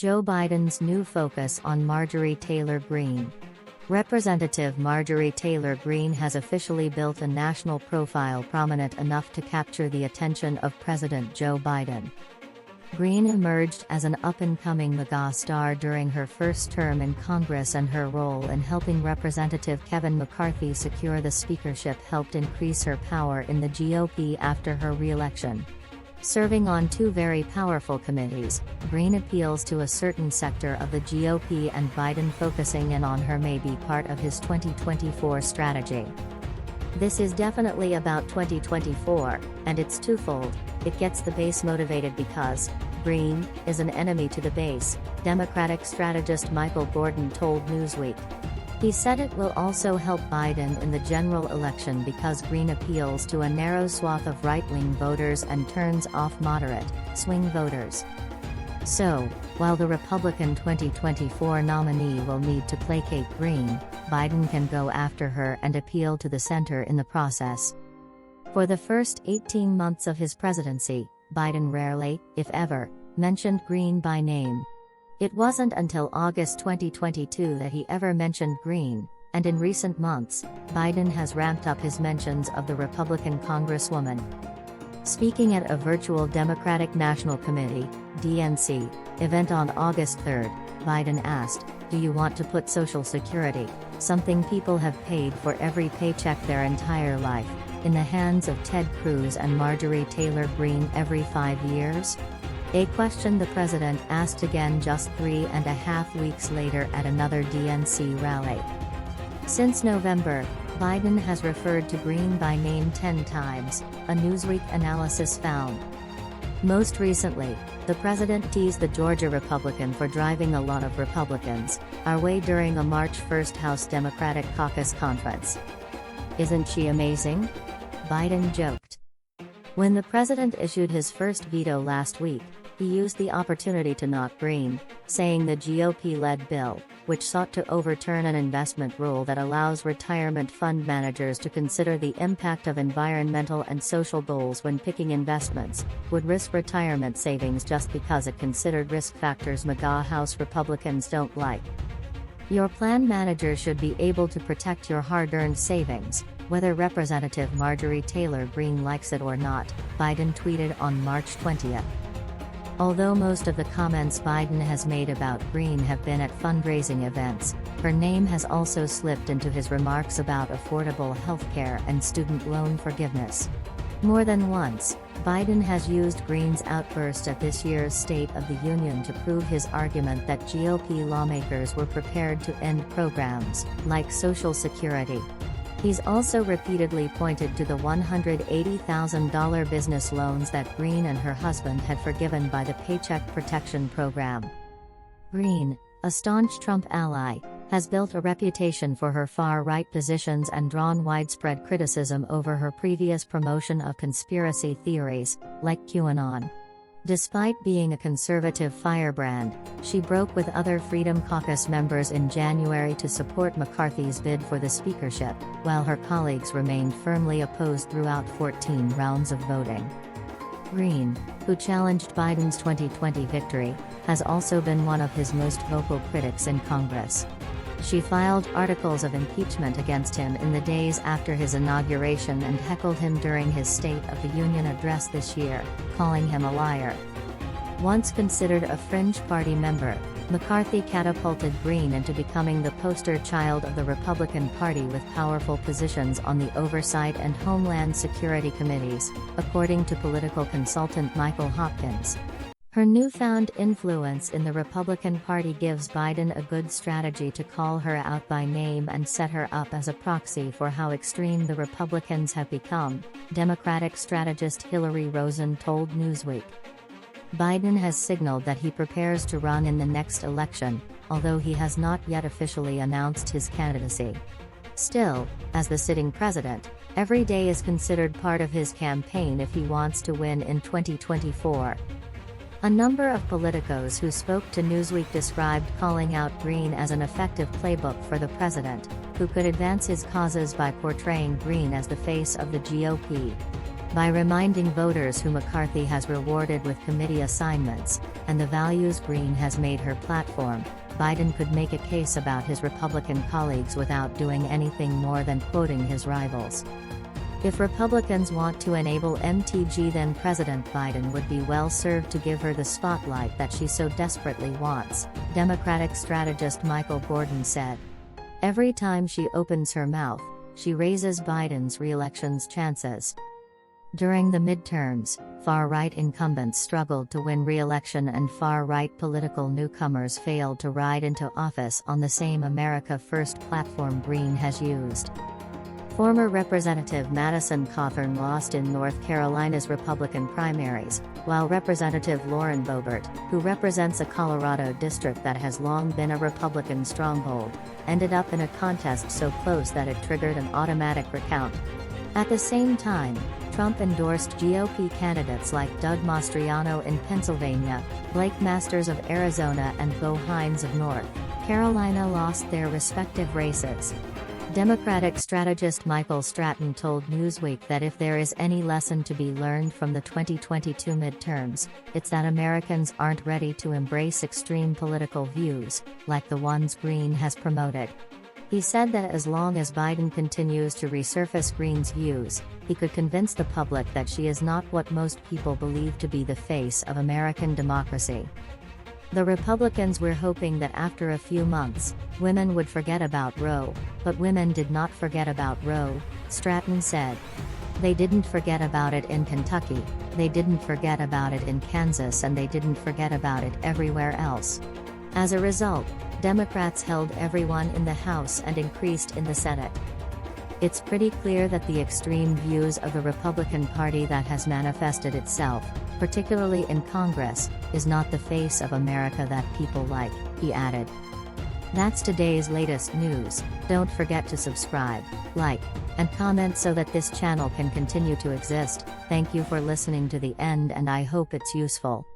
Joe Biden's new focus on Marjorie Taylor Greene. Representative Marjorie Taylor Greene has officially built a national profile prominent enough to capture the attention of President Joe Biden. Greene emerged as an up-and-coming mega star during her first term in Congress, and her role in helping Representative Kevin McCarthy secure the speakership helped increase her power in the GOP after her re-election. Serving on two very powerful committees, Greene appeals to a certain sector of the GOP, and Biden focusing in on her may be part of his 2024 strategy. This is definitely about 2024, and it's twofold. It gets the base motivated because Greene is an enemy to the base, Democratic strategist Michael Gordon told Newsweek. He said it will also help Biden in the general election because Greene appeals to a narrow swath of right-wing voters and turns off moderate, swing voters. So, while the Republican 2024 nominee will need to placate Greene, Biden can go after her and appeal to the center in the process. For the first 18 months of his presidency, Biden rarely, if ever, mentioned Greene by name. It wasn't until August 2022 that he ever mentioned Greene, and in recent months, Biden has ramped up his mentions of the Republican Congresswoman. Speaking at a virtual Democratic National Committee (DNC) event on August 3, Biden asked, "Do you want to put Social Security, something people have paid for every paycheck their entire life, in the hands of Ted Cruz and Marjorie Taylor Greene every 5 years?" A question the president asked again just 3.5 weeks later at another DNC rally. Since November, Biden has referred to Greene by name 10 times, a Newsweek analysis found. Most recently, the president teased the Georgia Republican for driving a lot of Republicans away during a March 1 House Democratic Caucus conference. "Isn't she amazing?" Biden joked. When the president issued his first veto last week, he used the opportunity to knock Greene, saying the GOP-led bill, which sought to overturn an investment rule that allows retirement fund managers to consider the impact of environmental and social goals when picking investments, would risk retirement savings just because it considered risk factors MAGA House Republicans don't like. "Your plan manager should be able to protect your hard-earned savings, whether Representative Marjorie Taylor Greene likes it or not," Biden tweeted on March 20. Although most of the comments Biden has made about Greene have been at fundraising events, her name has also slipped into his remarks about affordable health care and student loan forgiveness. More than once, Biden has used Greene's outburst at this year's State of the Union to prove his argument that GOP lawmakers were prepared to end programs like Social Security. He's also repeatedly pointed to the $180,000 business loans that Greene and her husband had forgiven by the Paycheck Protection Program. Greene, a staunch Trump ally, has built a reputation for her far-right positions and drawn widespread criticism over her previous promotion of conspiracy theories, like QAnon. Despite being a conservative firebrand, she broke with other Freedom Caucus members in January to support McCarthy's bid for the speakership, while her colleagues remained firmly opposed throughout 14 rounds of voting. Greene, who challenged Biden's 2020 victory, has also been one of his most vocal critics in Congress. She filed articles of impeachment against him in the days after his inauguration and heckled him during his State of the Union address this year, calling him a liar. Once considered a fringe party member, McCarthy catapulted Greene into becoming the poster child of the Republican Party with powerful positions on the Oversight and Homeland Security Committees, according to political consultant Michael Hopkins. Her newfound influence in the Republican Party gives Biden a good strategy to call her out by name and set her up as a proxy for how extreme the Republicans have become, Democratic strategist Hillary Rosen told Newsweek. Biden has signaled that he prepares to run in the next election, although he has not yet officially announced his candidacy. Still, as the sitting president, every day is considered part of his campaign if he wants to win in 2024. A number of politicos who spoke to Newsweek described calling out Greene as an effective playbook for the president, who could advance his causes by portraying Greene as the face of the GOP. By reminding voters who McCarthy has rewarded with committee assignments, and the values Greene has made her platform, Biden could make a case about his Republican colleagues without doing anything more than quoting his rivals. If Republicans want to enable MTG, then President Biden would be well served to give her the spotlight that she so desperately wants, Democratic strategist Michael Gordon said. Every time she opens her mouth, she raises Biden's re-election's chances. During the midterms, far-right incumbents struggled to win re-election and far-right political newcomers failed to ride into office on the same America First platform Greene has used. Former Representative Madison Cawthorn lost in North Carolina's Republican primaries, while Representative Lauren Boebert, who represents a Colorado district that has long been a Republican stronghold, ended up in a contest so close that it triggered an automatic recount. At the same time, Trump endorsed GOP candidates like Doug Mastriano in Pennsylvania, Blake Masters of Arizona and Bo Hines of North Carolina lost their respective races. Democratic strategist Michael Stratton told Newsweek that if there is any lesson to be learned from the 2022 midterms, it's that Americans aren't ready to embrace extreme political views, like the ones Greene has promoted. He said that as long as Biden continues to resurface Greene's views, he could convince the public that she is not what most people believe to be the face of American democracy. The Republicans were hoping that after a few months, women would forget about Roe, but women did not forget about Roe, Stratton said. They didn't forget about it in Kentucky, they didn't forget about it in Kansas, and they didn't forget about it everywhere else. As a result, Democrats held everyone in the House and increased in the Senate. It's pretty clear that the extreme views of the Republican Party that has manifested itself, particularly in Congress, is not the face of America that people like, he added. That's today's latest news. Don't forget to subscribe, like, and comment so that this channel can continue to exist. Thank you for listening to the end, and I hope it's useful.